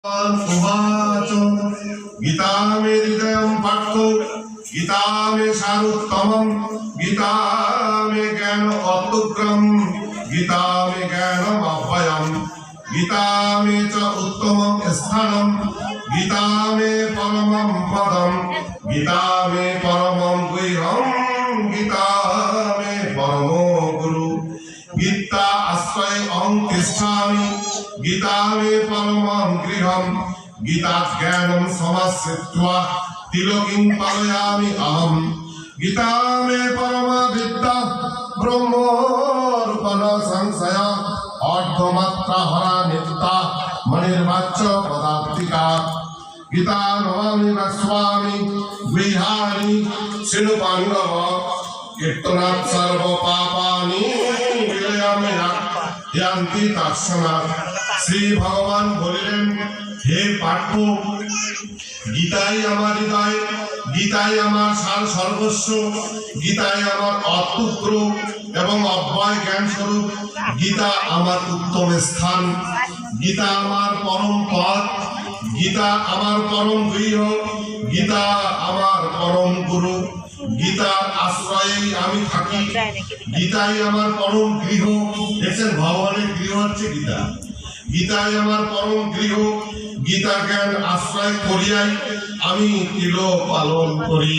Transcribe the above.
उवाच गीता मे हृदयं पार्थो गीता मे सारोत्तमं गीता मे ज्ञान अत्युग्रं गीता मे ज्ञानम् अभयं गीता मे च उत्तमं स्थानं गीता मे परमं पदं गीता मे परमं गुह्यं गीता मे परमो गुरु गीता आश्रये अहं तिष्ठामि गीता मे परमं गृहं गीता ज्ञानं समाश्रित्वा तिलकिं पालयामि अहं गीता मे परमा विद्या ब्रह्मोऽर्पण संशय अर्धमात्रा हरा नित्या मणिर्वाच्य पदार्थिका गीता नमामि स्वामी गृहाणि शृणु पाण्डव कीर्तनात् सर्व पापानि विलयामि यान्ति तत्क्षणात्। শ্রী ভগবান বলিলেন, হে পার্থ, গীতাই আমার হৃদয়, গীতাই আমার সার সর্বস্ব, গীতাই আমার অত্যুগ্র এবং অব্যয় জ্ঞান স্বরূপ, গীতা আমার উত্তম স্থান, গীতা আমার পরম পথ, গীতা আমার পরম গৃহ, গীতা আমার পরম গুরু, গীতার আশ্রয়ে আমি থাকি, গীতাই আমার পরম গৃহ। দেখছেন, ভগবানের গৃহ হচ্ছে গীতা। গীতাই আমার পরম গৃহ, গীতা জ্ঞান আশ্রয় করিয়াই আমি তিলক পালন করি।